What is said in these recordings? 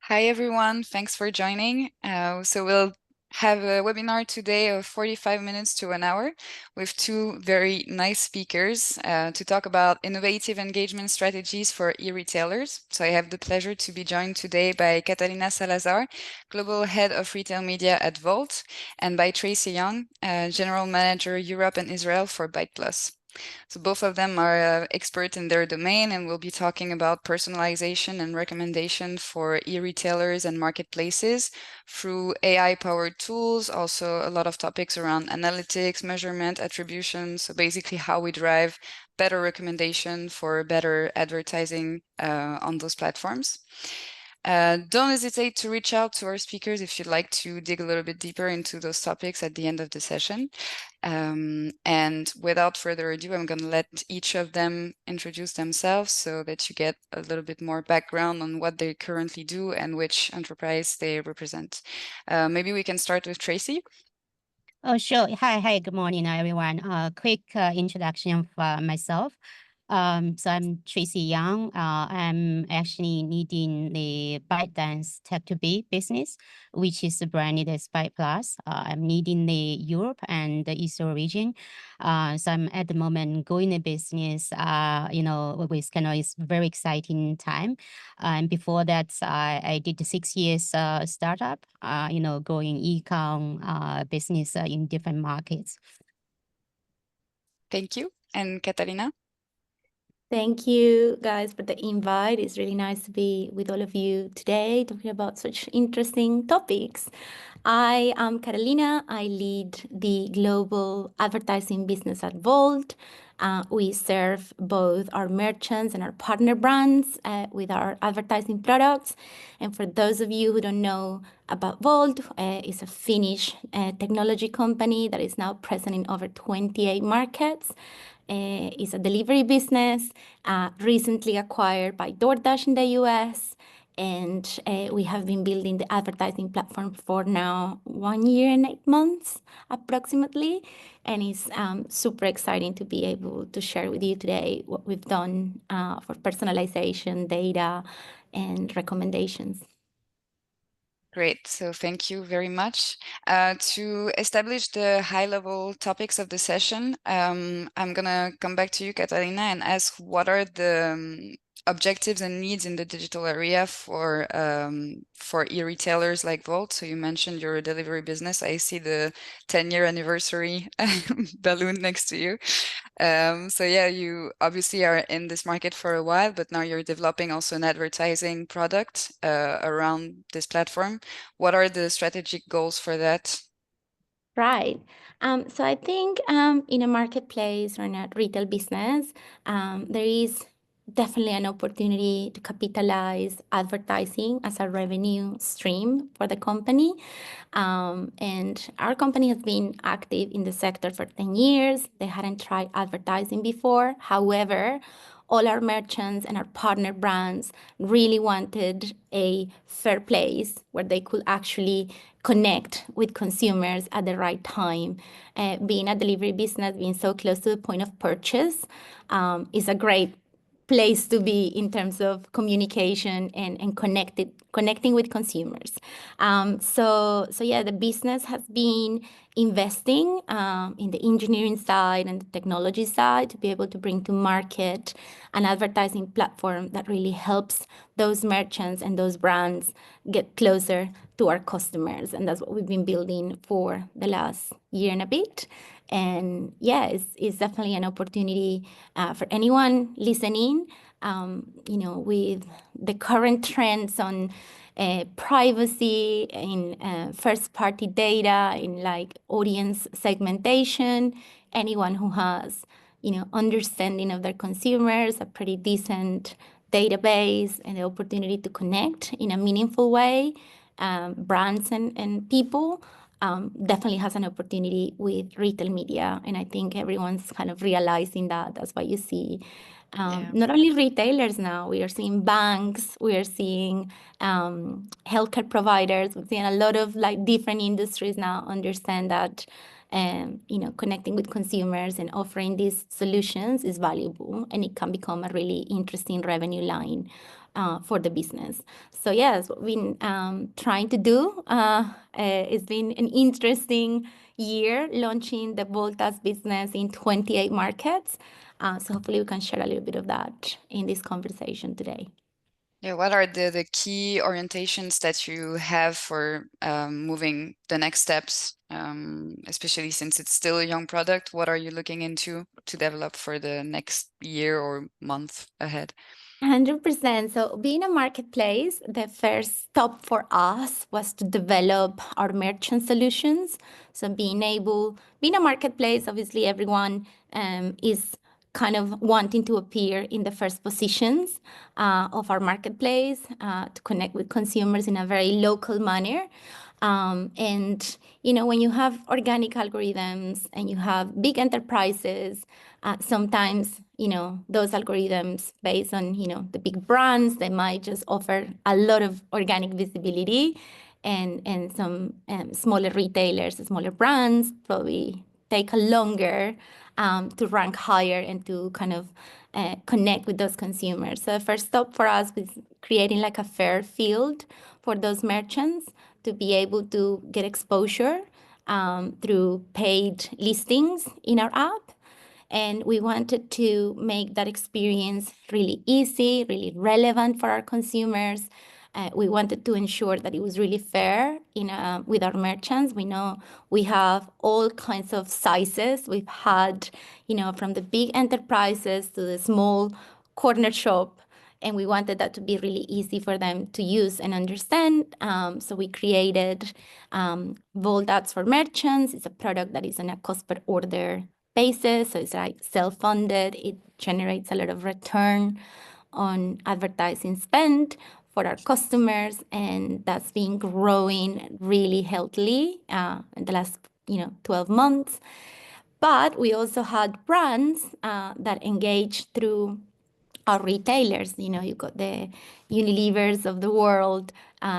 Hi, everyone. Thanks for joining. So we'll have a webinar today of 45 minutes to an hour with two very nice speakers to talk about innovative engagement strategies for e-retailers. So I have the pleasure to be joined today by Catalina Salazar, Global Head of Retail Media at Wolt, and by Tracy Young, General Manager Europe and Israel for BytePlus. So both of them are experts in their domain, and we'll be talking about personalization and recommendation for e-retailers and marketplaces through AI-powered tools, also a lot of topics around analytics, measurement, attribution. So basically how we drive better recommendation for better advertising on those platforms. Don't hesitate to reach out to our speakers if you'd like to dig a little bit deeper into those topics at the end of the session. And without further ado, I'm going to let each of them introduce themselves so that you get a little bit more background on what they currently do and which enterprise they represent. Maybe we can start with Tracy. Oh, sure. Hi, good morning, everyone. Quick introduction for myself. So I'm Tracy Young. I'm actually leading the ByteDance Tech2B business, which is branded as BytePlus. I'm leading the Europe and the Israel region. So I'm at the moment going the business, with kind of it's very exciting time. And before that, I did the 6 years startup, growing e-com business in different markets. Thank you. And Catalina? Thank you guys for the invite. It's really nice to be with all of you today talking about such interesting topics. I am Catalina. I lead the global advertising business at Wolt. We serve both our merchants and our partner brands with our advertising products. And for those of you who don't know about Wolt, it's a Finnish technology company that is now present in over 28 markets. It's a delivery business recently acquired by DoorDash in the US. And we have been building the advertising platform for now 1 year and 8 months, approximately. And it's super exciting to be able to share with you today what we've done for personalization, data, and recommendations. Great. So thank you very much. To establish the high-level topics of the session, I'm going to come back to you, Catalina, and ask what are the objectives and needs in the digital area for e-retailers like Wolt. So you mentioned your delivery business. I see the 10-year anniversary balloon next to you. So yeah, you obviously are in this market for a while, but now you're developing also an advertising product around this platform. What are the strategic goals for that? Right. So I think in a marketplace or in a retail business, there is definitely an opportunity to capitalize advertising as a revenue stream for the company. And our company has been active in the sector for 10 years. They hadn't tried advertising before. However, all our merchants and our partner brands really wanted a fair place where they could actually connect with consumers at the right time. Being a delivery business, being so close to the point of purchase is a great place to be in terms of communication and connecting with consumers. So yeah, the business has been investing in the engineering side and the technology side to be able to bring to market an advertising platform that really helps those merchants and those brands get closer to our customers. And that's what we've been building for the last year and a bit. And yeah, it's definitely an opportunity for anyone listening, with the current trends on privacy, in first-party data, in like audience segmentation. Anyone who has, understanding of their consumers, a pretty decent database, and the opportunity to connect in a meaningful way, brands and people, definitely has an opportunity with retail media. And I think everyone's kind of realizing that. That's why you see not only retailers now, we are seeing banks, we are seeing healthcare providers, we're seeing a lot of like different industries now understand that connecting with consumers and offering these solutions is valuable, and it can become a really interesting revenue line for the business. So yes, what we've been trying to do. It's been an interesting year launching the Wolt business in 28 markets. So hopefully we can share a little bit of that in this conversation today. Yeah, what are the key orientations that you have for moving the next steps, especially since it's still a young product? What are you looking into to develop for the next year or month ahead? 100%. So being a marketplace, the first stop for us was to develop our merchant solutions. So being a marketplace, obviously everyone is kind of wanting to appear in the first positions of our marketplace to connect with consumers in a very local manner. And when you have organic algorithms and you have big enterprises, sometimes those algorithms based on the big brands, they might just offer a lot of organic visibility, and some smaller retailers, smaller brands probably take a longer to rank higher and to kind of connect with those consumers. So the first stop for us was creating like a fair field for those merchants to be able to get exposure through paid listings in our app. And we wanted to make that experience really easy, really relevant for our consumers. We wanted to ensure that it was really fair with our merchants. We know we have all kinds of sizes. We've had, from the big enterprises to the small corner shop, and we wanted that to be really easy for them to use and understand. So we created Wolt Ads for Merchants. It's a product that is on a cost per order basis, so it's like self-funded. It generates a lot of return on advertising spend for our customers, and that's been growing really healthily in the last 12 months. But we also had brands that engage through our retailers. You got the Unilevers of the world,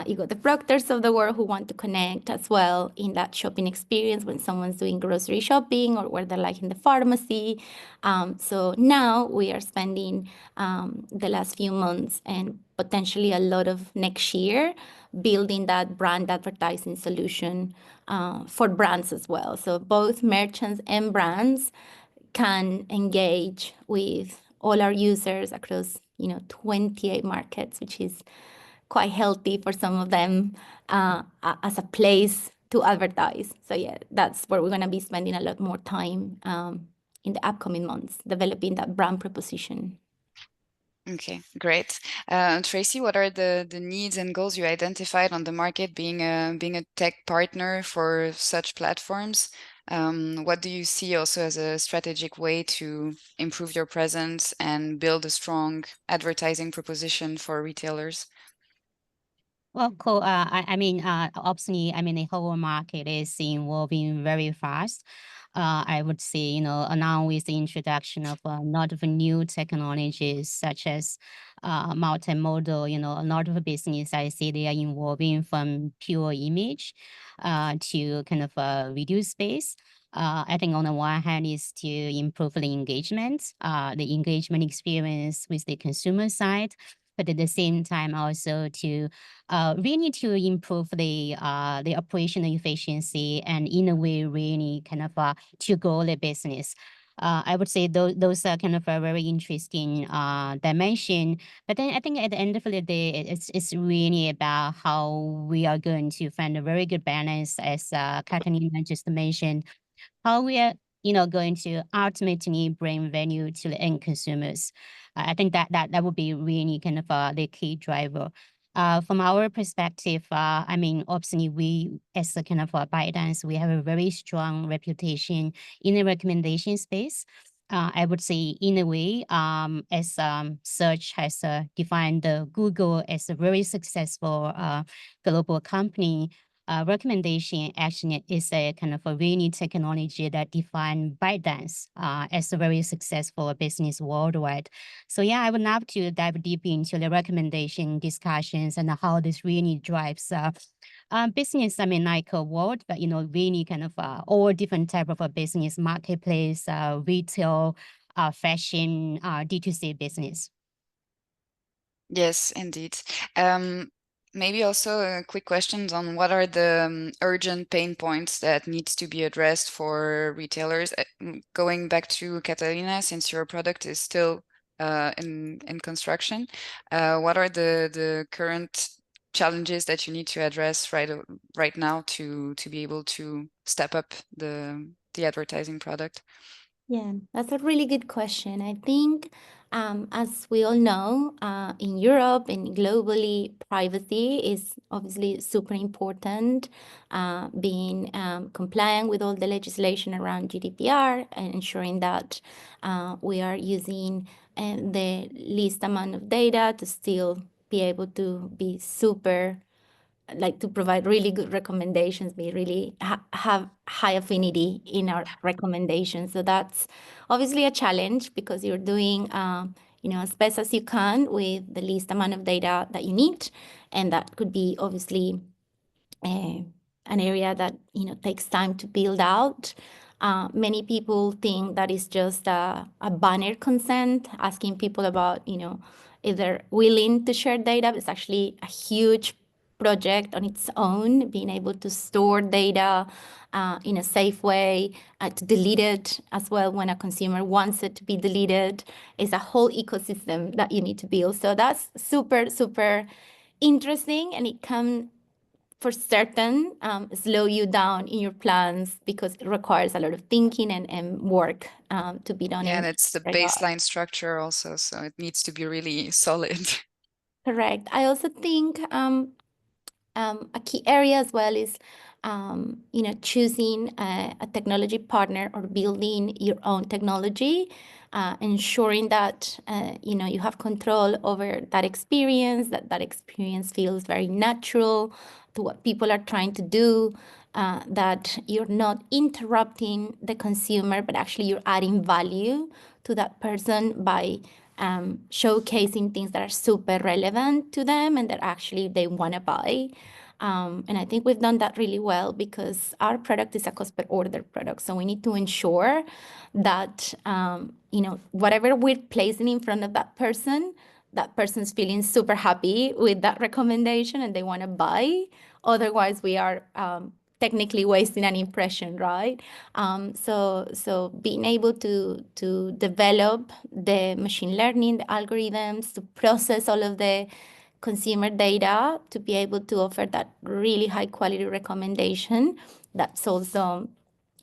you got the Proctors of the world who want to connect as well in that shopping experience when someone's doing grocery shopping or where they're like in the pharmacy. So now we are spending the last few months and potentially a lot of next year building that brand advertising solution for brands as well. So both merchants and brands can engage with all our users across 28 markets, which is quite healthy for some of them as a place to advertise. So yeah, that's where we're going to be spending a lot more time in the upcoming months, developing that brand proposition. Okay, great. Tracy, what are the needs and goals you identified on the market being a tech partner for such platforms? What do you see also as a strategic way to improve your presence and build a strong advertising proposition for retailers? Well, cool. Obviously, the whole market is evolving very fast. I would say, now with the introduction of a lot of new technologies such as multimodal, a lot of business I see they are evolving from pure image to kind of reduce space. I think on the one hand is to improve the engagement experience with the consumer side, but at the same time also to really to improve the operational efficiency and in a way really kind of to grow the business. I would say those are kind of a very interesting dimension. But then I think at the end of the day, it's really about how we are going to find a very good balance, as Catalina just mentioned, how we are going to ultimately bring value to the end consumers. I think that would be really kind of the key driver. From our perspective, obviously we as a kind of ByteDance, we have a very strong reputation in the recommendation space. I would say in a way, as search has defined Google as a very successful global company. recommendation actually is a kind of a really technology that define ByteDance as a very successful business worldwide. So yeah, I would love to dive deep into the recommendation discussions and how this really drives business. I mean, like a world, but really kind of all different type of a business, marketplace, retail, fashion, D2C business. Yes, indeed. Maybe also quick questions on what are the urgent pain points that needs to be addressed for retailers. Going back to Catalina, since your product is still in construction, what are the current challenges that you need to address right now to be able to step up the advertising product? Yeah, that's a really good question. I think, as we all know, in Europe and globally, privacy is obviously super important. Being compliant with all the legislation around GDPR and ensuring that we are using the least amount of data to still be able to be super, like, to provide really good recommendations, be really have high affinity in our recommendations. So that's obviously a challenge because you're doing, as best as you can with the least amount of data that you need. And that could be obviously an area that, takes time to build out. Many people think that is just a banner consent, asking people about, if they're willing to share data. It's actually a huge project on its own, being able to store data in a safe way, to delete it as well when a consumer wants it to be deleted. Is a whole ecosystem that you need to build. So that's super, super interesting, and it can, for certain, slow you down in your plans because it requires a lot of thinking and work to be done. Yeah, In and it's the regard. baseline structure also, so it needs to be really solid. Correct. I also think a key area as well is, choosing a technology partner or building your own technology, ensuring that, you have control over that experience, that experience feels very natural to what people are trying to do, that you're not interrupting the consumer, but actually you're adding value to that person by showcasing things that are super relevant to them and that actually they want to buy. And I think we've done that really well because our product is a cost per order product. So we need to ensure that, whatever we're placing in front of that person's feeling super happy with that recommendation and they want to buy. Otherwise, we are technically wasting an impression, right? So being able to develop the machine learning, the algorithms, to process all of the consumer data to be able to offer that really high quality recommendation, that's also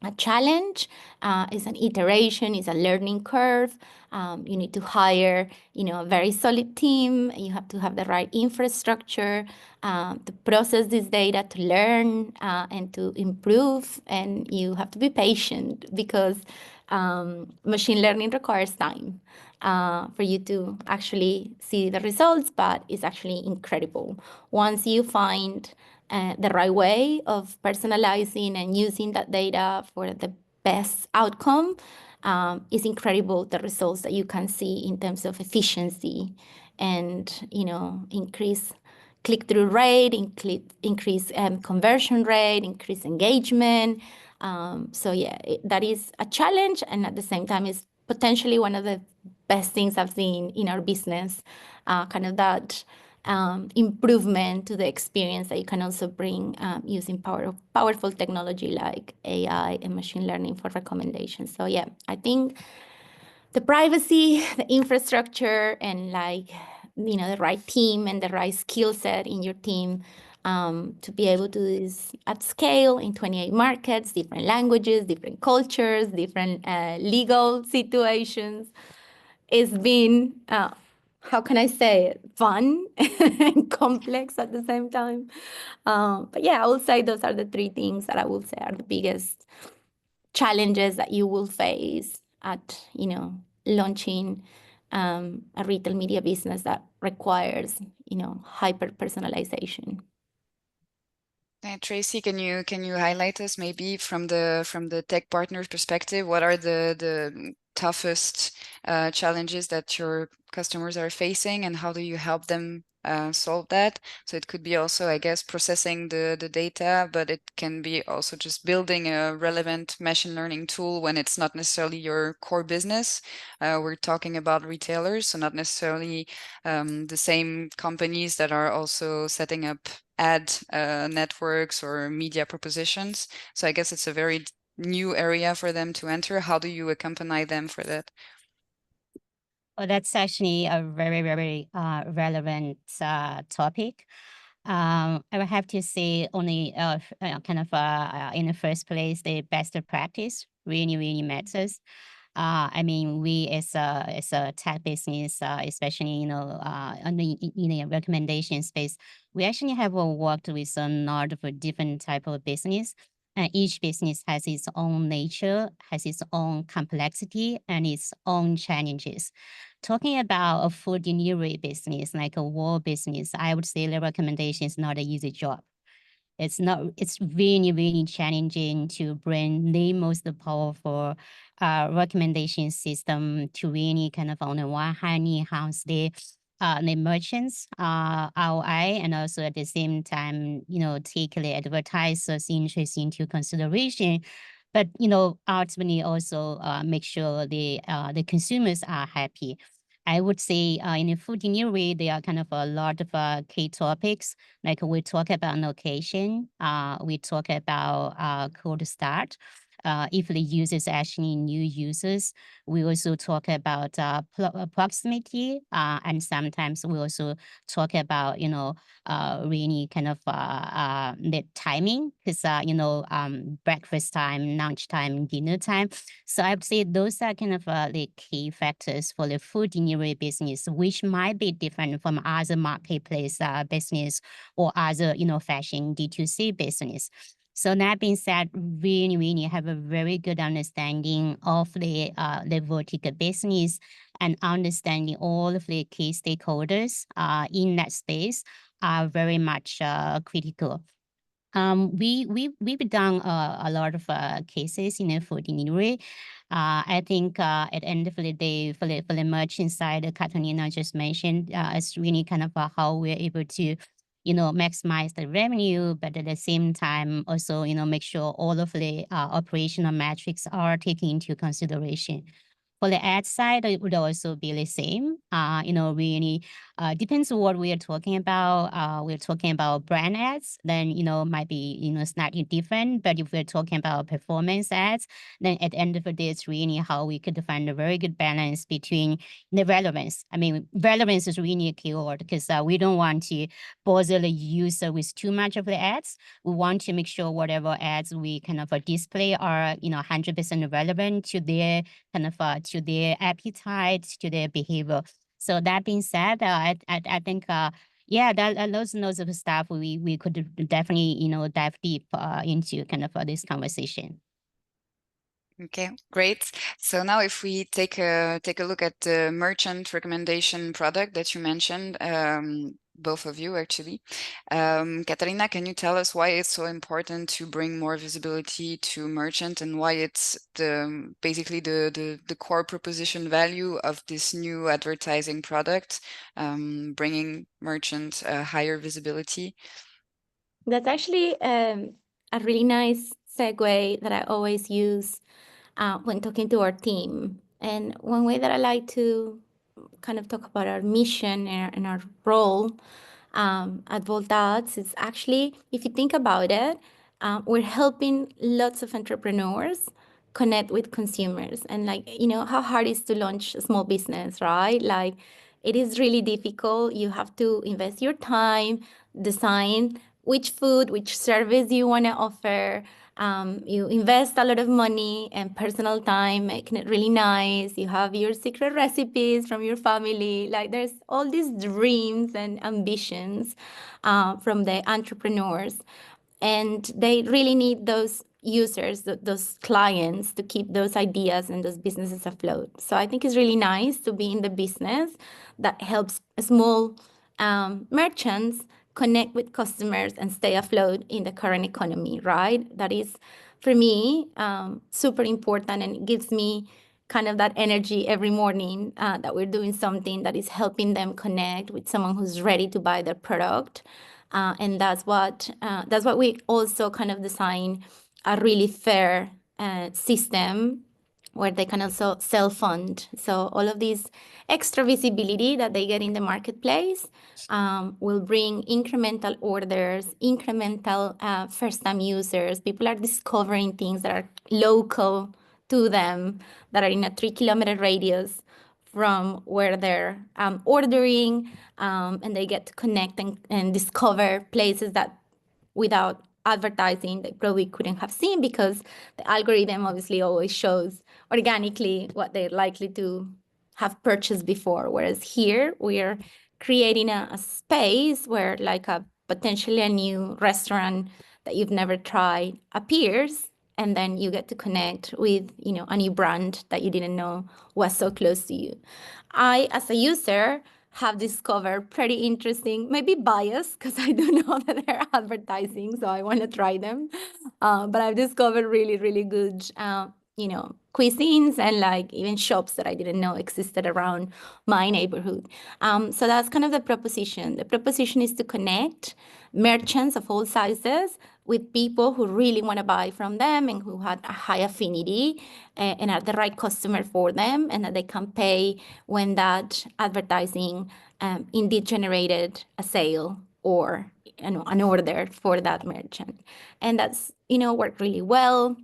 a challenge. It's an iteration, it's a learning curve. You need to hire, a very solid team. You have to have the right infrastructure to process this data, to learn and to improve. And you have to be patient because machine learning requires time for you to actually see the results, but it's actually incredible. Once you find the right way of personalizing and using that data for the best outcome, it's incredible the results that you can see in terms of efficiency and, increase click-through rate, increase conversion rate, increase engagement. So yeah, that is a challenge, and at the same time, it's potentially one of the best things I've seen in our business. Kind of that improvement to the experience that you can also bring using powerful technology like AI and machine learning for recommendations. So yeah, I think the privacy, the infrastructure, and the right team and the right skill set in your team to be able to do this at scale in 28 markets, different languages, different cultures, different legal situations. It's been, how can I say it, fun and complex at the same time. But yeah, I will say those are the three things that I will say are the biggest challenges that you will face at, launching a retail media business that requires, hyper personalization. Tracy, can you highlight us maybe from the tech partner perspective? What are the toughest challenges that your customers are facing, and how do you help them solve that? So it could be also, I guess, processing the data, but it can be also just building a relevant machine learning tool when it's not necessarily your core business. We're talking about retailers, so not necessarily the same companies that are also setting up ad networks or media propositions. So I guess it's a very new area for them to enter. How do you accompany them for that? Well, that's actually a very, very relevant topic. I would have to say only in the first place, the best practice really, really matters. I mean, we as a tech business, especially on the recommendation space, we actually have worked with a lot of different type of business, and each business has its own nature, has its own complexity, and its own challenges. Talking about a food delivery business, like a Wolt business, I would say the recommendation is not an easy job. It's really, really challenging to bring the most powerful recommendation system to really kind of, on the one hand, enhance the merchants ROI, and also at the same time, take the advertisers' interest into consideration. But, ultimately also make sure the consumers are happy. I would say in the food delivery, there are kind of a lot of key topics. Like we talk about location, we talk about cold start. If the users actually new users, we also talk about proximity, and sometimes we also talk about really kind of the timing, because breakfast time, lunch time, dinner time. So I would say those are kind of the key factors for the food delivery business, which might be different from other marketplace business or other, fashion D2C business. So that being said, really, really have a very good understanding of the vertical business and understanding all of the key stakeholders in that space are very much critical. We've done a lot of cases in the food delivery. I think at the end of the day, for the merchant side, Catalina just mentioned, it's really kind of how we're able to, maximize the revenue, but at the same time also, make sure all of the operational metrics are taken into consideration. For the ad side, it would also be the same. Really depends on what we are talking about. We're talking about brand ads, then, might be, slightly different. But if we're talking about performance ads, then at the end of the day, it's really how we could find a very good balance between the relevance. I mean, relevance is really a keyword because we don't want to bother the user with too much of the ads. We want to make sure whatever ads we kind of display are, 100% relevant to their kind of to their appetite, to their behavior. So that being said, I think that those of the stuff we could definitely dive deep into kind of this conversation. Okay, great. So now if we take a look at the merchant recommendation product that you mentioned, both of you actually. Catalina, can you tell us why it's so important to bring more visibility to merchant and why it's basically the core proposition value of this new advertising product, bringing merchant higher visibility? That's actually a really nice segue that I always use when talking to our team. And one way that I like to kind of talk about our mission and our role at Wolt Ads is actually, if you think about it, we're helping lots of entrepreneurs connect with consumers. And how hard it is to launch a small business, right? Like it is really difficult. You have to invest your time, design which food, which service you want to offer. You invest a lot of money and personal time, making it really nice. You have your secret recipes from your family. Like there's all these dreams and ambitions from the entrepreneurs. And they really need those users, those clients to keep those ideas and those businesses afloat. So I think it's really nice to be in the business that helps small merchants connect with customers and stay afloat in the current economy, right? That is, for me, super important, and it gives me kind of that energy every morning that we're doing something that is helping them connect with someone who's ready to buy their product. And that's what we also kind of design a really fair system where they can also self-fund. So all of these extra visibility that they get in the marketplace will bring incremental orders, incremental first-time users. People are discovering things that are local to them, that are in a 3-kilometer radius from where they're ordering, and they get to connect and discover places that without advertising they probably couldn't have seen, because the algorithm obviously always shows organically what they're likely to have purchased before. Whereas here we're creating a space where like a potentially a new restaurant that you've never tried appears, and then you get to connect with, you know, a new brand that you didn't know was so close to you. I, as a user, have discovered pretty interesting, maybe biased, because I do know that they're advertising, so I want to try them. But I've discovered really, really good, you know, cuisines and like even shops that I didn't know existed around my neighborhood. So that's kind of the proposition. The proposition is to connect merchants of all sizes with people who really want to buy from them and who had a high affinity and are the right customer for them, and that they can pay when that advertising indeed generated a sale or, you know, an order for that merchant. And that's, you know, worked really well.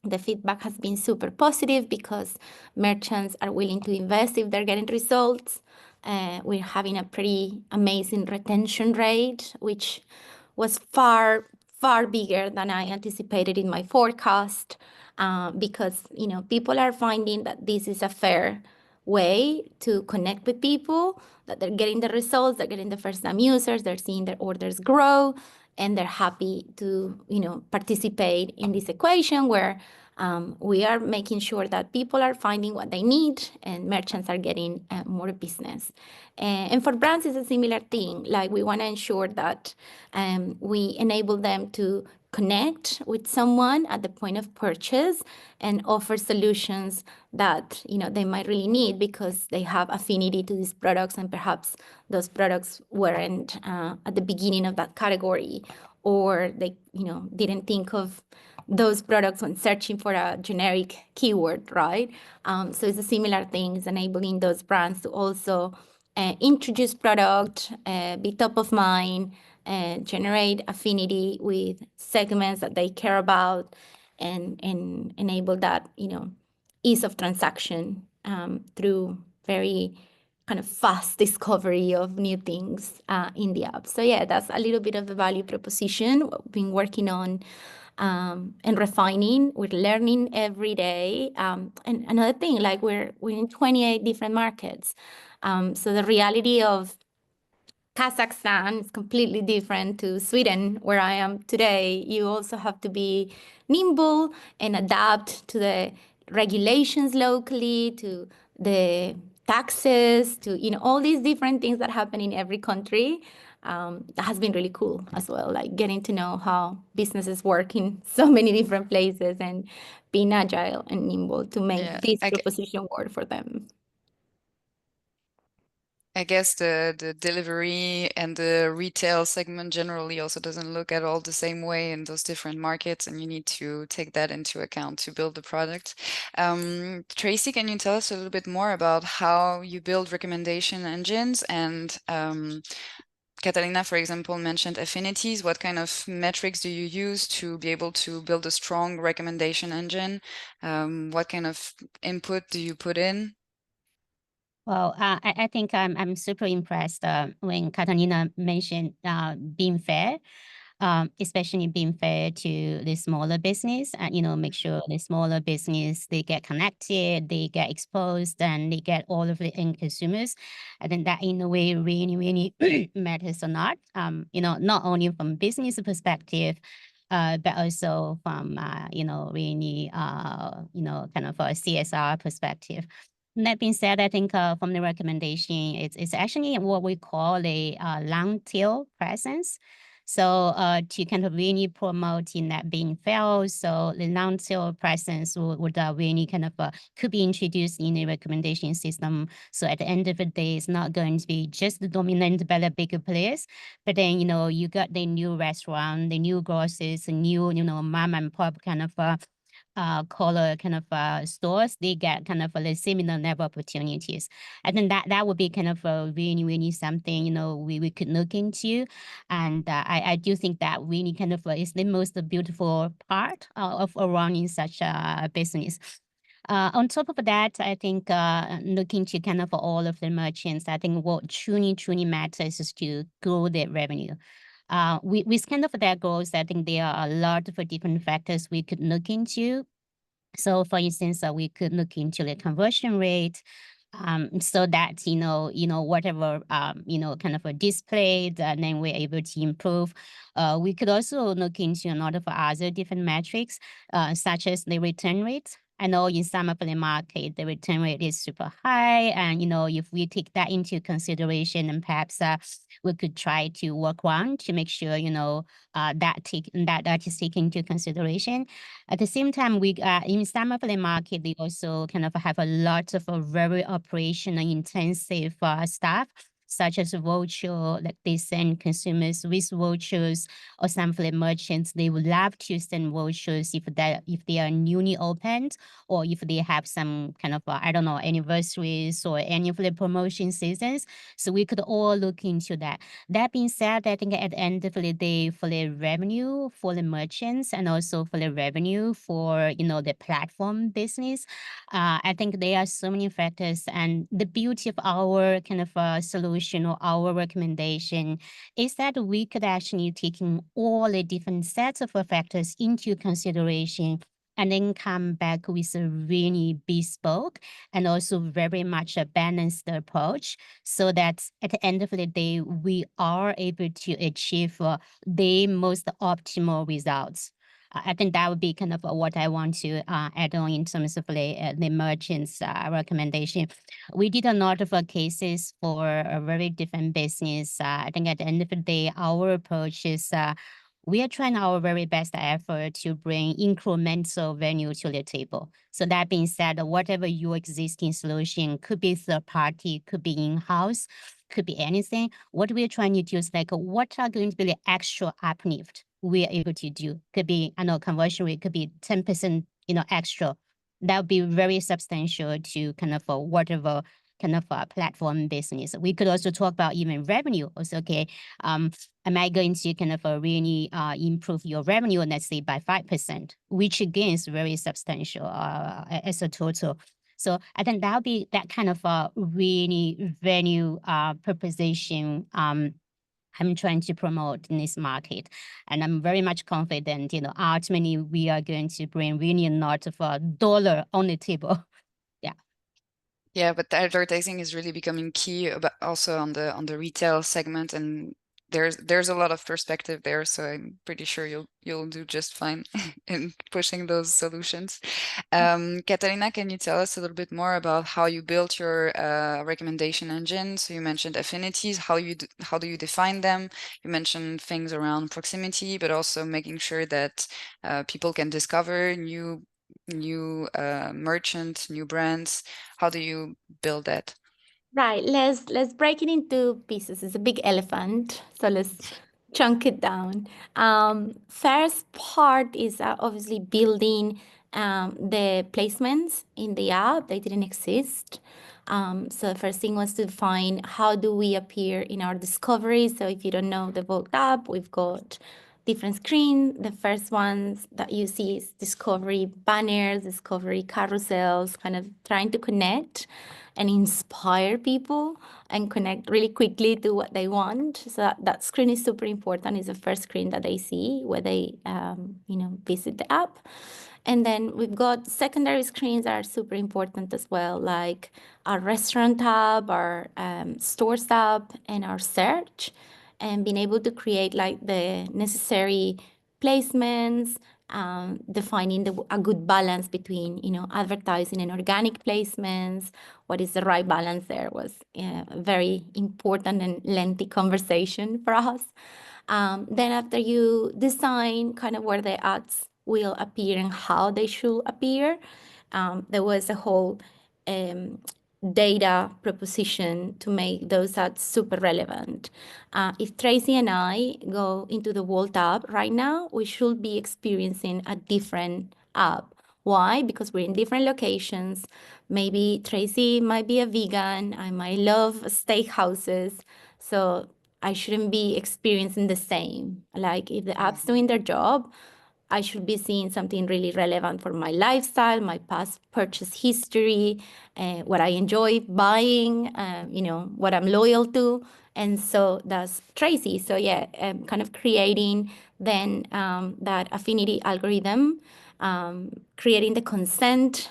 The feedback has been super positive because merchants are willing to invest if they're getting results. We're having a pretty amazing retention rate, which was far, far bigger than I anticipated in my forecast, because, you know, people are finding that this is a fair way to connect with people, that they're getting the results, they're getting the first-time users, they're seeing their orders grow, and they're happy to, you know, participate in this equation where we are making sure that people are finding what they need and merchants are getting more business. And for brands, it's a similar thing. Like, we want to ensure that we enable them to connect with someone at the point of purchase and offer solutions that, you know, they might really need because they have affinity to these products, and perhaps those products weren't at the beginning of that category, or they, you know, didn't think of those products when searching for a generic keyword, right? So it's a similar thing. It's enabling those brands to also introduce product, be top of mind, generate affinity with segments that they care about, and enable that, you know, ease of transaction through very kind of fast discovery of new things in the app. So yeah, that's a little bit of the value proposition we've been working on and refining. We're learning every day. And another thing, like we're in 28 different markets. So the reality of Kazakhstan is completely different to Sweden, where I am today. You also have to be nimble and adapt to the regulations locally, to the taxes, to, you know, all these different things that happen in every country. That has been really cool as well, like getting to know how businesses work in so many different places and being agile and nimble to make this proposition work for them. I guess the delivery and the retail segment generally also doesn't look at all the same way in those different markets, and you need to take that into account to build the product. Tracy, can you tell us a little bit more about how you build recommendation engines? And Catalina, for example, mentioned affinities. What kind of metrics do you use to be able to build a strong recommendation engine? What kind of input do you put in? Well, I think I'm super impressed when Catalina mentioned being fair, especially being fair to the smaller business, and, you know, make sure the smaller business, they get connected, they get exposed, and they get all of the end consumers. I think that in a way really, really matters a lot, you know, not only from business perspective, but also from, you know, really, you know, kind of a CSR perspective. That being said, I think from the recommendation, it's actually what we call a long tail presence. So to kind of really promote in that being felt, so the long tail presence would really kind of could be introduced in the recommendation system. So at the end of the day, it's not going to be just dominant by the bigger players, but then you got the new restaurant, the new grocers, the new mom and pop kind of color kind of stores, they get kind of a similar level opportunities. I think that would be kind of really, really something, we could look into. And I do think that really kind of is the most beautiful part of running such a business. On top of that, I think looking to kind of all of the merchants, I think what truly, truly matters is to grow their revenue. With kind of that goals, I think there are a lot of different factors we could look into. So for instance, we could look into the conversion rate, so that, whatever, kind of a displayed, and then we're able to improve. We could also look into a lot of other different metrics, such as the return rate. I know in some of the market, the return rate is super high. And, if we take that into consideration, and perhaps we could try to work on to make sure, that is taken into consideration. At the same time, we in some of the market, they also kind of have a lot of very operational intensive staff, such as voucher, like they send consumers with vouchers, or some of the merchants, they would love to send vouchers if they are newly opened, or if they have some kind of, I don't know, anniversaries or any of the promotion seasons. So we could all look into that. That being said, I think at the end of the day, for the revenue for the merchants and also for the revenue for, the platform business, I think there are so many factors. And the beauty of our kind of solution or our recommendation is that we could actually take in all the different sets of factors into consideration and then come back with a really bespoke and also very much a balanced approach, so that at the end of the day, we are able to achieve the most optimal results. I think that would be kind of what I want to add on in terms of the merchants recommendation. We did a lot of cases for a very different business. I think at the end of the day, our approach is we are trying our very best effort to bring incremental value to the table. So that being said, whatever your existing solution could be third party, could be in-house, could be anything. What we're trying to do is like, what are going to be the actual uplift we're able to do? Could be, I know, conversion rate could be 10%, extra. That would be very substantial to kind of whatever kind of platform business. We could also talk about even revenue. Also, okay, am I going to kind of really improve your revenue, let's say by 5%, which again is very substantial as a total. So I think that'll be that kind of really value proposition I'm trying to promote in this market. And I'm very much confident, ultimately we are going to bring really a lot of dollar on the table. Yeah, but the advertising is really becoming key, but also on the retail segment, and there's a lot of perspective there. So I'm pretty sure you'll do just fine in pushing those solutions. Catalina, can you tell us a little bit more about how you built your recommendation engine? So you mentioned affinities. How do you define them? You mentioned things around proximity, but also making sure that people can discover new merchant, new brands. How do you build that? Right. Let's break it into pieces. It's a big elephant, so let's chunk it down. First part is obviously building the placements in the app. They didn't exist. So the first thing was to define how do we appear in our discovery. So if you don't know the Wolt app, we've got different screens. The first ones that you see is discovery banners, discovery carousels, kind of trying to connect and inspire people and connect really quickly to what they want. So that screen is super important. It's the first screen that they see where they, visit the app. And then we've got secondary screens that are super important as well, like our restaurant tab, our stores tab, and our search, and being able to create like the necessary placements, defining a good balance between, you know, advertising and organic placements. What is the right balance there was a very important and lengthy conversation for us. Then after you design kind of where the ads will appear and how they should appear, there was a whole data proposition to make those ads super relevant. If Tracy and I go into the Wolt app right now, we should be experiencing a different app. Why? Because we're in different locations. Maybe Tracy might be a vegan. I might love steakhouses. So I shouldn't be experiencing the same. Like if the app's doing their job, I should be seeing something really relevant for my lifestyle, my past purchase history, what I enjoy buying, you know, what I'm loyal to. And so that's Tracy. So yeah, kind of creating then that affinity algorithm, creating the consent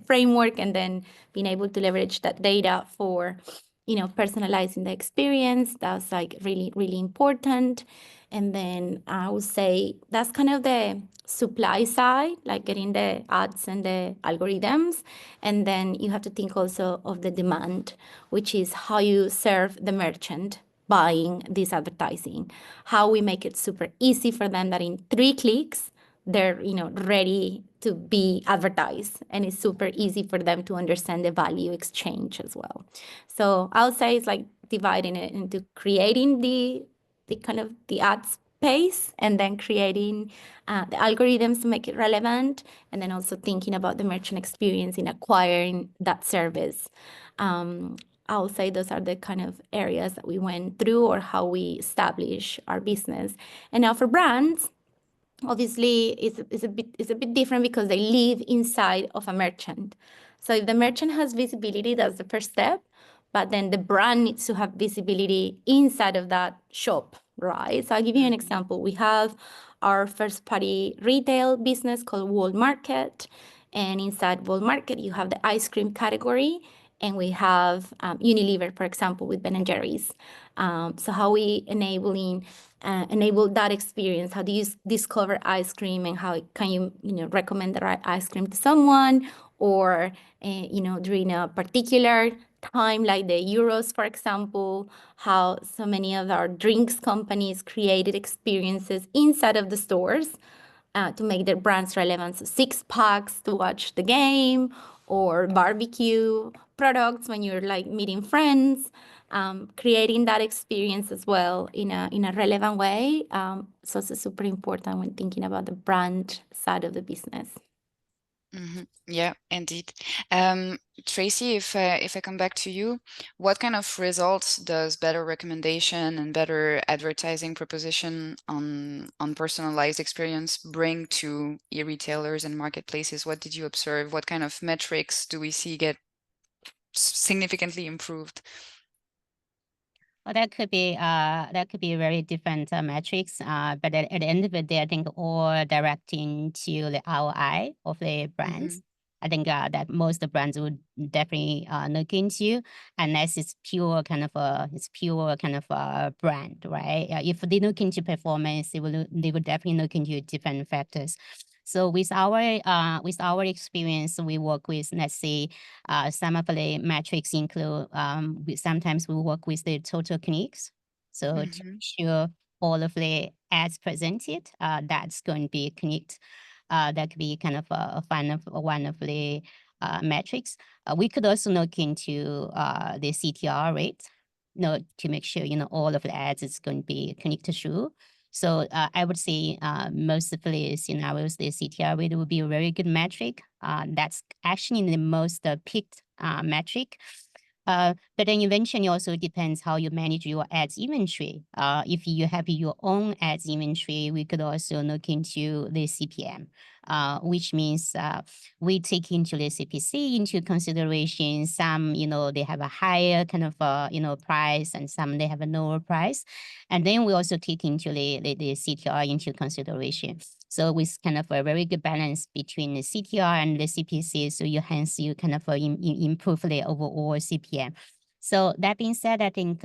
framework, and then being able to leverage that data for, you know, personalizing the experience. That's like really, really important. And then I would say that's kind of the supply side, like getting the ads and the algorithms. And then you have to think also of the demand, which is how you serve the merchant buying this advertising, how we make it super easy for them that in 3 clicks, they're, you know, ready to be advertised, and it's super easy for them to understand the value exchange as well. So I'll say it's like dividing it into creating the kind of the ad space, and then creating the algorithms to make it relevant, and then also thinking about the merchant experience in acquiring that service. I'll say those are the kind of areas that we went through, or how we establish our business. And now for brands, obviously it's a bit different because they live inside of a merchant. So if the merchant has visibility, that's the first step, but then the brand needs to have visibility inside of that shop, right? So I'll give you an example. We have our first party retail business called Wolt Market, and inside Wolt Market you have the ice cream category, and we have Unilever, for example, with Ben & Jerry's. So how we enable that experience? How do you discover ice cream, and how can you recommend the right ice cream to someone, or during a particular time like the Euros, for example, how so many of our drinks companies created experiences inside of the stores to make their brands relevant. So 6-packs to watch the game, or barbecue products when you're like meeting friends, creating that experience as well in a relevant way. So it's super important when thinking about the brand side of the business. Yeah, indeed. Tracy, if I come back to you, what kind of results does better recommendation and better advertising proposition on personalized experience bring to e-retailers and marketplaces? What did you observe? What kind of metrics do we see get significantly improved? Well, that could be very different metrics, but at the end of the day, I think all directing to the ROI of the brands. I think that most of the brands would definitely look into, unless it's pure kind of a brand, right? If they look into performance, they would definitely look into different factors. So with our experience, we work with, let's say, some of the metrics include, sometimes we work with the total clicks. So to ensure all of the ads presented, that's going to be clicked. That could be kind of one of the metrics. We could also look into the CTR rate, to make sure all of the ads is going to be connected through. So I would say most of the scenarios, the CTR rate would be a very good metric. That's actually the most picked metric. But then eventually also depends how you manage your ads inventory. If you have your own ads inventory, we could also look into the CPM, which means we take into the CPC into consideration. Some, they have a higher kind of, price, and some they have a lower price. And then we also take into the CTR into consideration. So with kind of a very good balance between the CTR and the CPC, so you kind of improve the overall CPM. So that being said, I think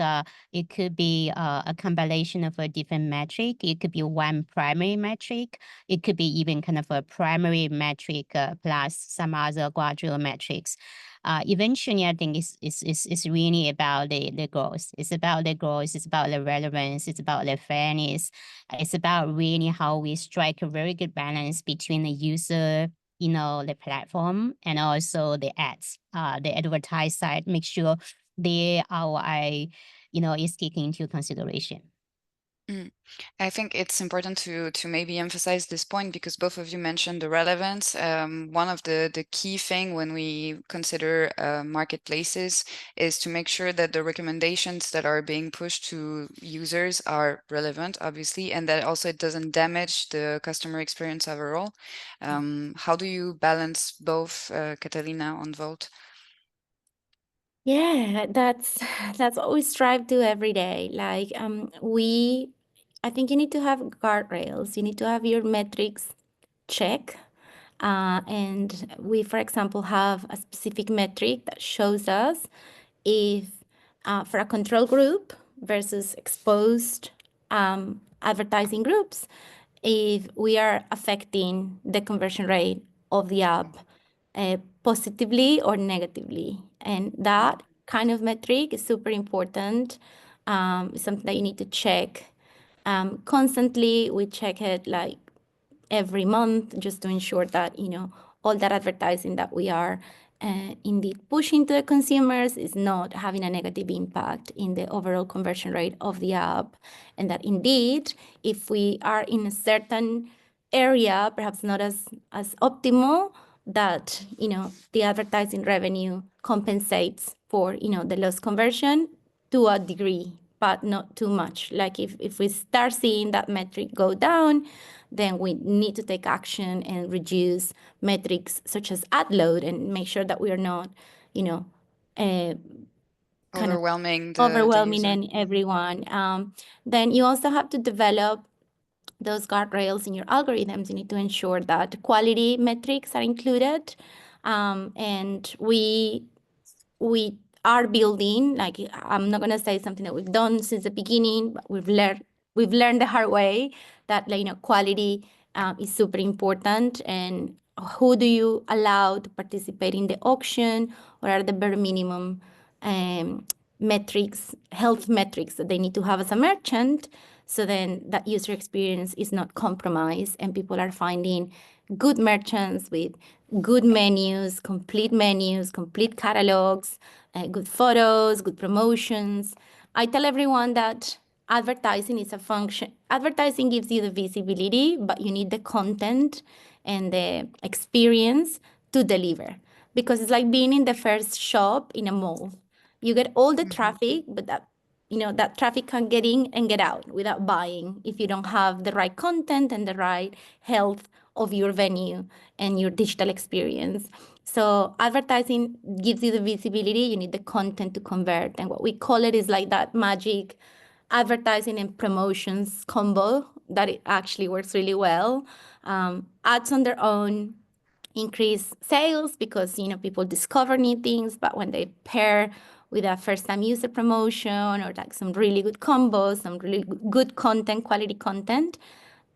it could be a combination of a different metric. It could be one primary metric. It could be even kind of a primary metric plus some other gradual metrics. Eventually, I think it's really about the growth. It's about the growth. It's about the relevance. It's about the fairness. It's about really how we strike a very good balance between the user, the platform, and also the ads, the advertise side. Make sure the ROI, is taken into consideration. I think it's important to maybe emphasize this point because both of you mentioned the relevance. One of the key thing when we consider marketplaces is to make sure that the recommendations that are being pushed to users are relevant, obviously, and that also it doesn't damage the customer experience overall. How do you balance both, Catalina, on Wolt? Yeah, that's what we strive to every day. Like I think you need to have guardrails. You need to have your metrics check. And we, for example, have a specific metric that shows us if for a control group versus exposed advertising groups, if we are affecting the conversion rate of the app positively or negatively. And that kind of metric is super important. It's something that you need to check constantly. We check it like every month just to ensure that, all that advertising that we are indeed pushing to the consumers is not having a negative impact in the overall conversion rate of the app. And that indeed, if we are in a certain area, perhaps not as optimal, that, the advertising revenue compensates for, the lost conversion to a degree, but not too much. Like if we start seeing that metric go down, then we need to take action and reduce metrics such as ad load and make sure that we are not, kind of Overwhelming the overwhelming user. and everyone. Then you also have to develop those guardrails in your algorithms. You need to ensure that quality metrics are included. And we are building, like, I'm not going to say something that we've done since the beginning, but we've learned the hard way that, quality is super important. And who do you allow to participate in the auction? What are the bare minimum metrics, health metrics that they need to have as a merchant? So then that user experience is not compromised and people are finding good merchants with good menus, complete catalogs, good photos, good promotions. I tell everyone that advertising is a function. Advertising gives you the visibility, but you need the content and the experience to deliver. Because it's like being in the first shop in a mall. You get all the traffic, but that traffic can get in and get out without buying if you don't have the right content and the right health of your venue and your digital experience. So advertising gives you the visibility, you need the content to convert. And what we call it is like that magic advertising and promotions combo that it actually works really well. Ads on their own increase sales because people discover new things, but when they pair with a first-time user promotion or like some really good combos, some really good content, quality content,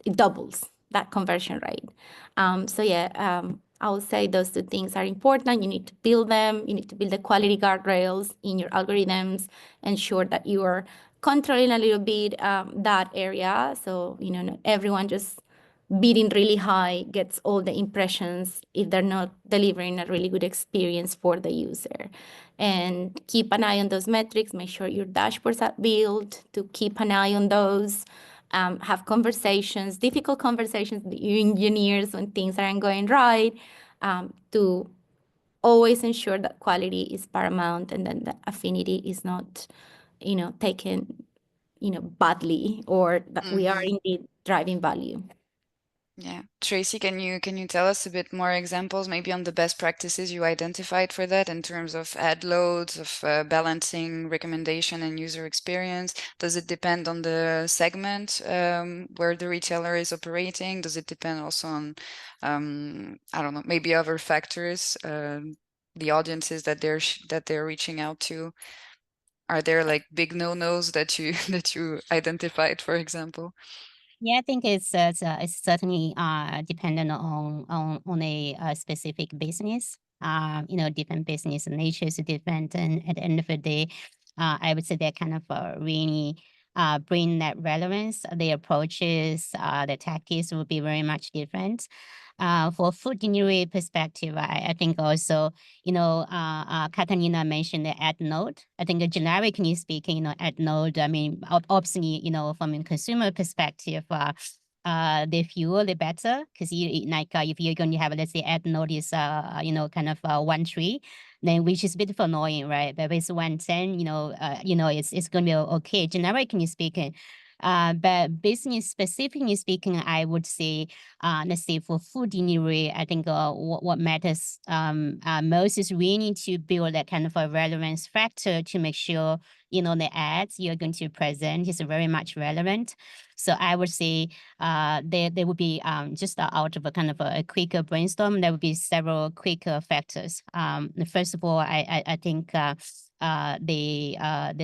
it doubles that conversion rate. I would say those two things are important. You need to build them. You need to build the quality guardrails in your algorithms, ensure that you are controlling a little bit that area. So, not everyone just bidding really high gets all the impressions if they're not delivering a really good experience for the user. And keep an eye on those metrics. Make sure your dashboards are built to keep an eye on those. Have conversations, difficult conversations with your engineers when things aren't going right, to always ensure that quality is paramount and then the affinity is not, taken, badly, or that we are indeed driving value. Yeah. Tracy, can you tell us a bit more examples, maybe on the best practices you identified for that in terms of ad loads, of balancing recommendation and user experience? Does it depend on the segment where the retailer is operating? Does it depend also on, I don't know, maybe other factors, the audiences that they're reaching out to? are there like big no-nos that you that you identified, for example? Yeah, I think it's certainly dependent on a specific business. You know, different business natures are different, and at the end of the day, I would say they're kind of really bring that relevance. The approaches, the tactics will be very much different. For food delivery perspective, I think also, you know, Catalina mentioned the ad node. I think generically speaking, you know, ad node, I mean, obviously, you know, from a consumer perspective, the fewer the better, because you like if you're going to have, let's say, ad node is you know, kind of 1 tree, then which is a bit annoying, right? But if it's 110, you know, it's going to be okay, generically speaking. But business specifically speaking, I would say, let's say for food delivery, I think what matters most is we need to build that kind of a relevance factor to make sure, you know, the ads you're going to present is very much relevant. So I would say there would be just out of a kind of a quicker brainstorm, there would be several quicker factors. First of all, I think the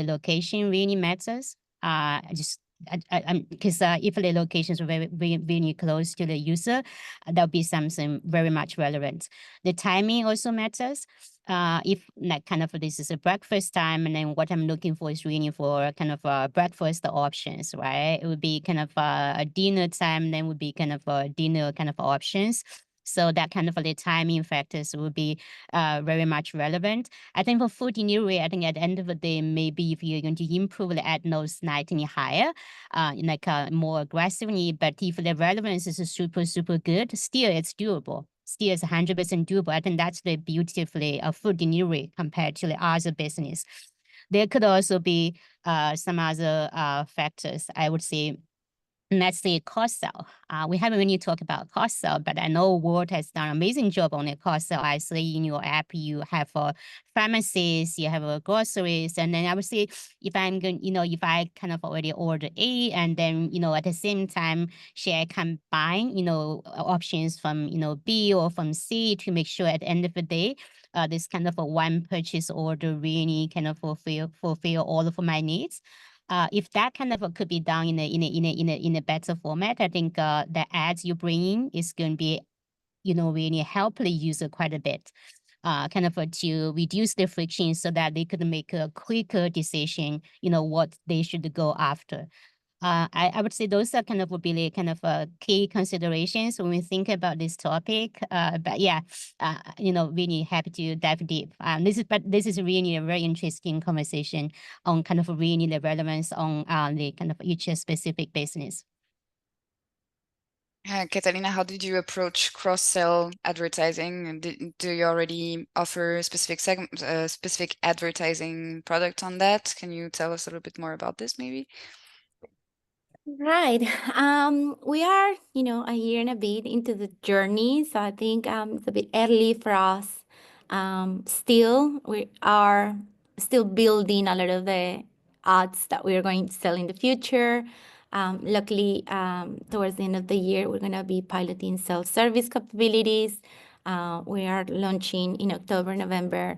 location really matters. Just because if the locations are very close to the user, there'll be something very much relevant. The timing also matters. If like kind of this is a breakfast time, and then what I'm looking for is really for kind of breakfast options, right? It would be kind of a dinner time, then would be kind of a dinner kind of options. So that kind of the timing factors will be very much relevant. I think for food delivery, I think at the end of the day, maybe if you're going to improve the ad nodes slightly higher, like more aggressively, but if the relevance is super good, still it's doable. Still is 100% doable. I think that's the beautifully food delivery compared to the other business. There could also be some other factors, I would say. Let's say cost sell. We haven't really talked about cost sell, but I know Wolt has done an amazing job on the cost sell. I see in your app you have pharmacies, you have groceries, and then I would say if I'm going, you know, if I kind of already order A, and then you know at the same time should I combine, you know, options from, you know, B or from C to make sure at the end of the day, this kind of a one purchase order really kind of fulfill all of my needs. If that kind of could be done in a better format, I think the ads you bring in is going to be, you know, really help the user quite a bit. Kind of to reduce the friction so that they could make a quicker decision, you know, what they should go after. I would say those are kind of would be the kind of key considerations when we think about this topic. But yeah, you know, really happy to dive deep. This is really a very interesting conversation on kind of really the relevance on the kind of each specific business. Catalina, how did you approach cross-sell advertising? And do you already offer specific specific advertising product on that? Can you tell us a little bit more about this, maybe? Right. We are, you know, a year and a bit into the journey, so I think it's a bit early for us. Still, we are still building a lot of the ads that we are going to sell in the future. Luckily, towards the end of the year, we're going to be piloting self-service capabilities. We are launching in October, November,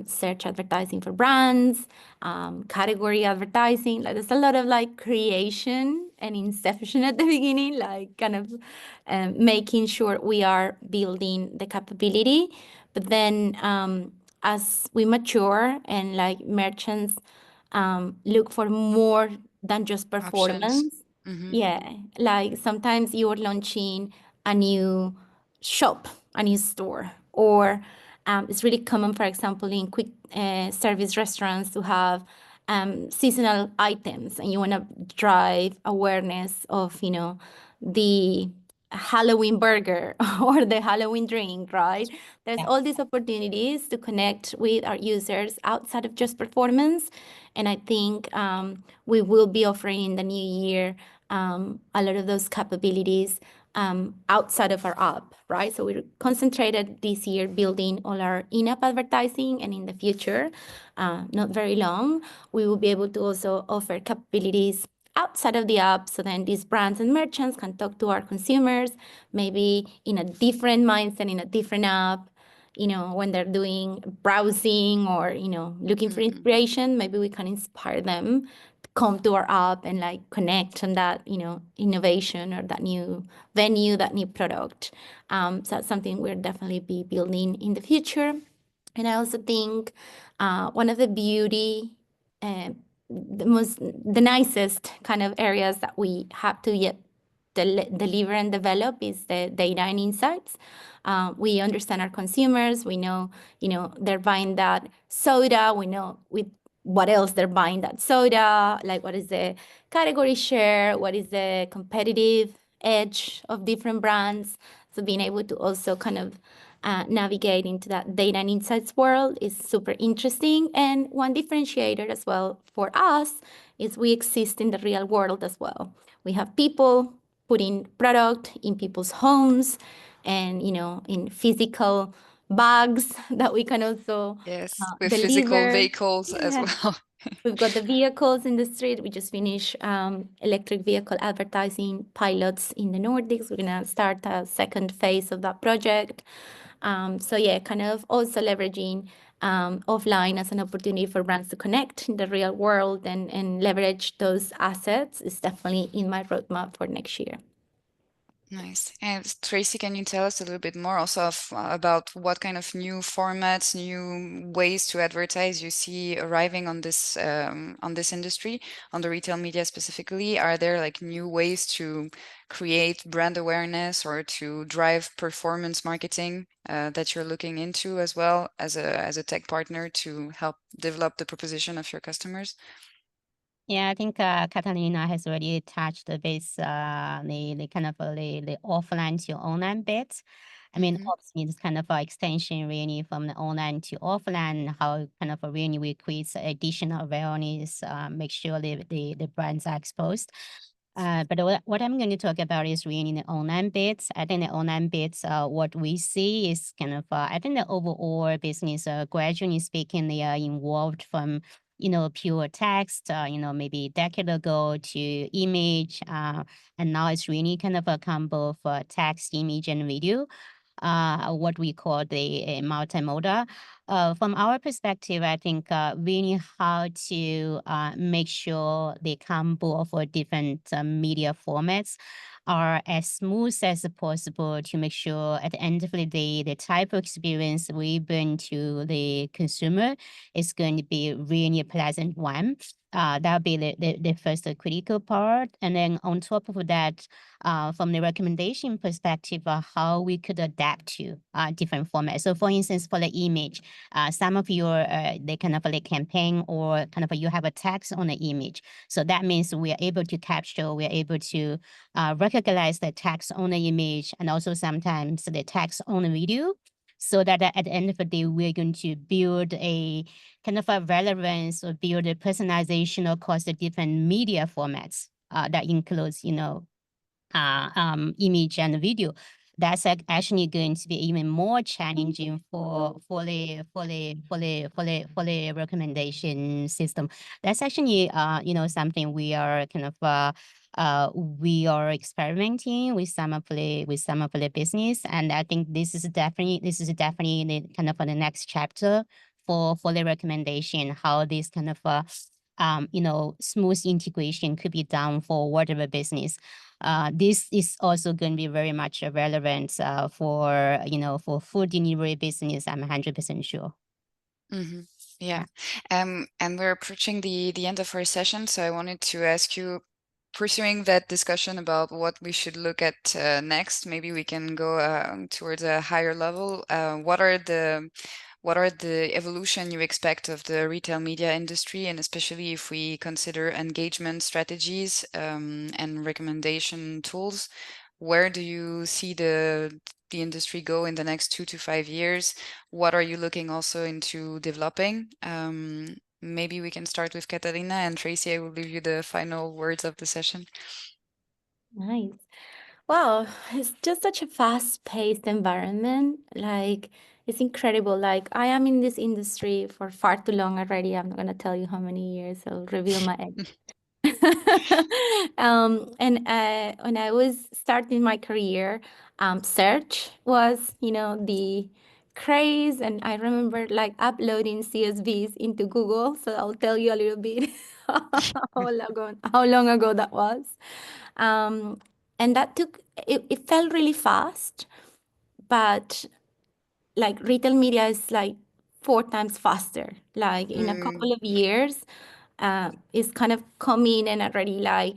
search advertising for brands, category advertising. Like there's a lot of like creation and inception at the beginning, like kind of making sure we are building the capability. But then as we mature and like merchants look for more than just performance. Yeah, like sometimes you are launching a new shop, a new store, or it's really common, for example, in quick service restaurants to have seasonal items, and you want to drive awareness of, you know, the Halloween burger or the Halloween drink, right? There's all these opportunities to connect with our users outside of just performance. And I think we will be offering in the new year a lot of those capabilities outside of our app, right? So we're concentrated this year building all our in-app advertising, and in the future, not very long, we will be able to also offer capabilities outside of the app, so then these brands and merchants can talk to our consumers, maybe in a different mindset, in a different app, when they're doing browsing or, looking for inspiration, maybe we can inspire them to come to our app and like connect on that, innovation or that new venue, that new product. So that's something we'll definitely be building in the future. And I also think one of the beauty, the nicest kind of areas that we have to yet deliver and develop is the data and insights. We understand our consumers. We know, they're buying that soda. We know with what else they're buying that soda, like what is the category share, what is the competitive edge of different brands. So being able to also kind of navigate into that data and insights world is super interesting. And one differentiator as well for us is we exist in the real world as well. We have people putting product in people's homes and, in physical bags that we can also Yes, with physical deliver. vehicles as well. We've got the vehicles in the street. We just finished electric vehicle advertising pilots in the Nordics. We're going to start a second phase of that project. So yeah, kind of also leveraging offline as an opportunity for brands to connect in the real world and leverage those assets is definitely in my roadmap for next year. Nice. And Tracy, can you tell us a little bit more also about what kind of new formats, new ways to advertise you see arriving on this industry, on the retail media specifically? Are there like new ways to create brand awareness or to drive performance marketing that you're looking into as well as a tech partner to help develop the proposition of your customers? Yeah, I think Catalina has already touched the base, the kind of the offline to online bit. I mean, ops means kind of extension really from the online to offline, how kind of really we create additional awareness, make sure the brands are exposed. But what I'm going to talk about is really the online bits. I think the online bits, what we see is kind of, I think the overall business, gradually speaking, they are involved from pure text, maybe a decade ago to image. And now it's really kind of a combo of text, image, and video, what we call the multimodal. From our perspective, I think really how to make sure the combo for different media formats are as smooth as possible to make sure at the end of the day, the type of experience we bring to the consumer is going to be really a pleasant one. That'll be the first critical part. And then on top of that, from the recommendation perspective, how we could adapt to different formats. So for instance, for the image, some of your, the kind of like campaign or kind of you have a text on the image. So that means we are able to capture, we are able to recognize the text on the image and also sometimes the text on the video. So that at the end of the day, we're going to build a kind of a relevance or build a personalization across the different media formats that includes, image and video. That's actually going to be even more challenging for the recommendation system. That's actually something we are kind of we are experimenting with some of the business, and I think this is definitely the kind of the next chapter for the recommendation, how this kind of smooth integration could be done for whatever business. This is also going to be very much relevant for food delivery business. I'm 100% sure. Yeah. And we're approaching the end of our session, so I wanted to ask you, pursuing that discussion about what we should look at next, maybe we can go towards a higher level. What are the evolution you expect of the retail media industry, and especially if we consider engagement strategies and recommendation tools? Where do you see the industry go in the next 2 to 5 years? What are you looking also into developing? Maybe we can start with Catalina, and Tracy, I will leave you the final words of the session. Nice. Wow, it's just such a fast-paced environment. Like, it's incredible. Like, I am in this industry for far too long already. I'm not gonna tell you how many years. I'll reveal my age. And when I was starting my career, search was, the craze, and I remember like uploading CSVs into Google. So I'll tell you a little bit how long ago that was. And that it felt really fast, but like retail media is like 4 times faster. Like in a couple of years, it's kind of coming and already like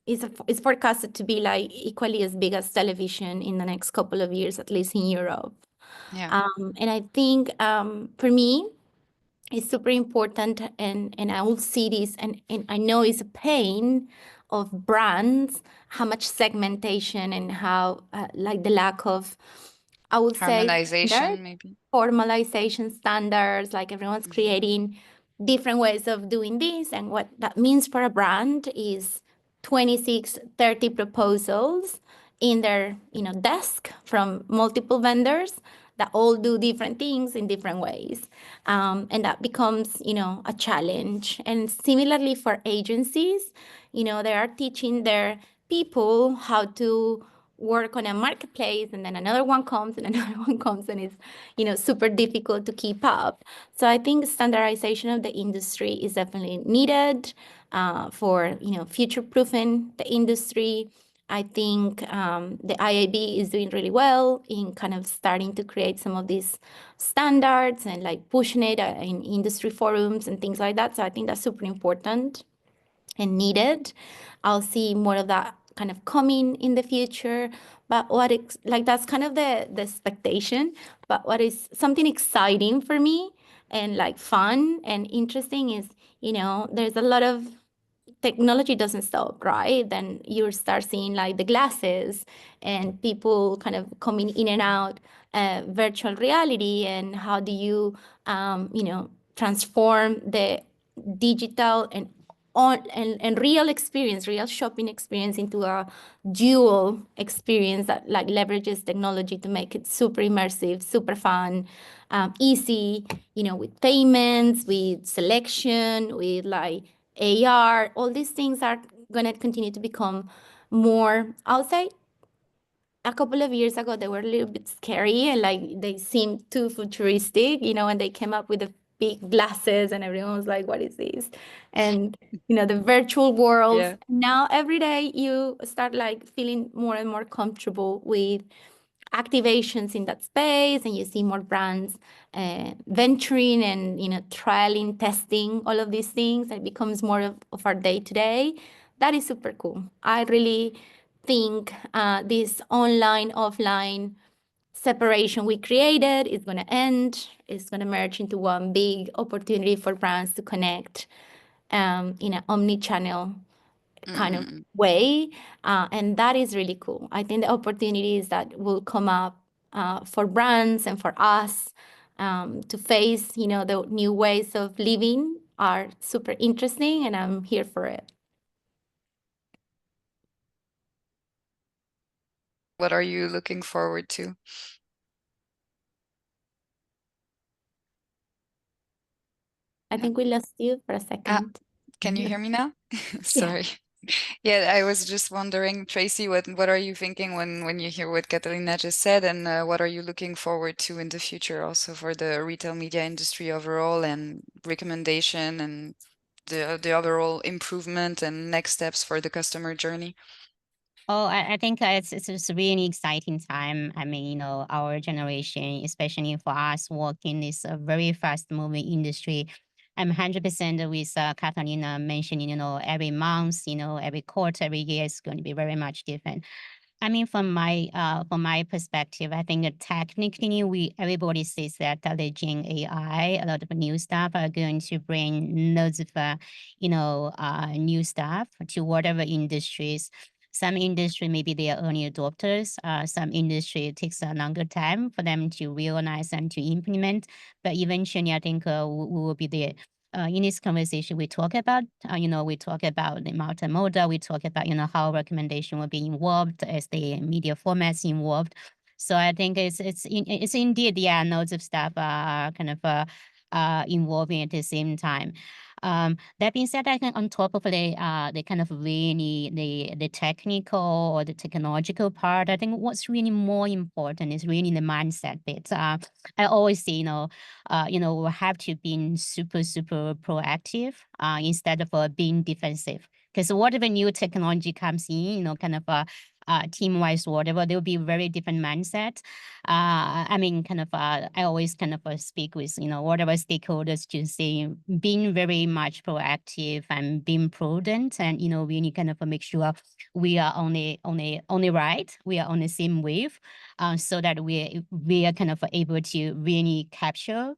it's forecasted to be like equally as big as television in the next couple of years, at least in Europe. Yeah. And I think for me, it's super important, and I will see this, and I know it's a pain of brands, how much segmentation and how like the lack of, I would say, Harmonization, maybe. formalization standards, like everyone's creating different ways of doing this. And what that means for a brand is 26, 30 proposals in their desk from multiple vendors that all do different things in different ways. And that becomes, a challenge. And similarly for agencies, they are teaching their people how to work on a marketplace, and then another one comes and another one comes, and it's super difficult to keep up. So I think standardization of the industry is definitely needed for future proofing the industry. I think the IAB is doing really well in kind of starting to create some of these standards and like pushing it in industry forums and things like that. So I think that's super important and needed. I'll see more of that kind of coming in the future. But that's kind of the expectation. But what is something exciting for me and like fun and interesting is, there's a lot of technology doesn't stop, right? Then you start seeing like the glasses and people kind of coming in and out, virtual reality, and how do you, transform the digital and real experience, real shopping experience into a dual experience that like leverages technology to make it super immersive, super fun, easy, with payments, with selection, with like AR. All these things are going to continue to become more, I'll say, a couple of years ago, they were a little bit scary and like they seemed too futuristic, and they came up with the big glasses and everyone was like, what is this? And, the virtual worlds. Yeah. Now, every day you start like feeling more and more comfortable with activations in that space, and you see more brands venturing and trialing, testing all of these things. It becomes more of our day-to-day. That is super cool. I really think this online offline separation we created is going to end. It's going to merge into one big opportunity for brands to connect in an omnichannel kind of way. And that is really cool. I think the opportunities that will come up for brands and for us to face, the new ways of living are super interesting, and I'm here for it. What are you looking forward to? I think we lost you for a second. Can you hear me now? Sorry. Yeah, I was just wondering, Tracy, what are you thinking when you hear what Catalina just said, and what are you looking forward to in the future also for the retail media industry overall, and recommendation and the overall improvement and next steps for the customer journey? Oh, I think it's a really exciting time. I mean, our generation, especially for us, working this very fast-moving industry. I'm 100% with Catalina mentioning, every month, every quarter, every year is going to be very much different. I mean, from my perspective, I think that technically everybody says that leveraging AI, a lot of new stuff are going to bring loads of new stuff to whatever industries. Some industry maybe they are early adopters. Some industry it takes a longer time for them to realize and to implement. But eventually, I think we will be there. In this conversation, we talk about, we talk about the multimodal, we talk about, how recommendation will be involved as the media formats involved. So I think it's indeed, loads of stuff are kind of involving at the same time. That being said, I think on top of the kind of really the technical or the technological part, I think what's really more important is really the mindset bit. I always say, we have to be super, super proactive instead of being defensive. Because whatever new technology comes in, kind of team-wise, whatever, there'll be very different mindset. I mean, I always speak with, whatever stakeholders to say, being very much proactive and being prudent, and, we need make sure we are on the right, we are on the same wave, so that we are able to really capture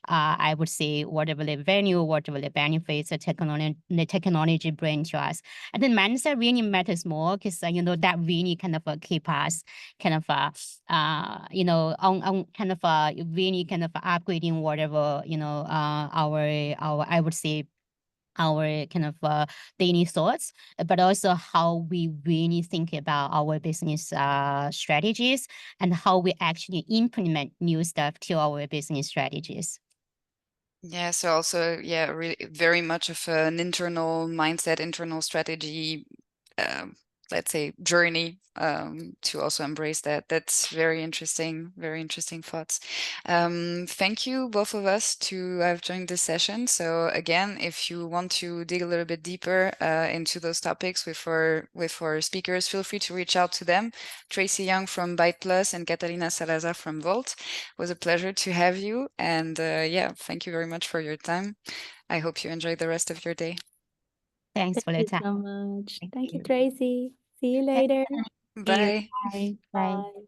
I would say whatever the value, whatever the benefits the technology brings to us. And then mindset really matters more because, that really keep us on really upgrading whatever, our I would say our daily thoughts, but also how we really think about our business strategies and how we actually implement new stuff to our business strategies. Yeah, so also, yeah, really very much of an internal mindset, internal strategy, let's say journey, to also embrace that. That's very interesting thoughts. Thank you both of us to have joined this session. So again, if you want to dig a little bit deeper into those topics with our speakers, feel free to reach out to them. Tracy Young from BytePlus and Catalina Salazar from Wolt. It was a pleasure to have you, and yeah, thank you very much for your time. I hope you enjoy the rest of your day. Thanks for the Thank you time. so much. Thank Thank you, you. Tracy. See you later. See you. Bye. Bye. Bye. Bye.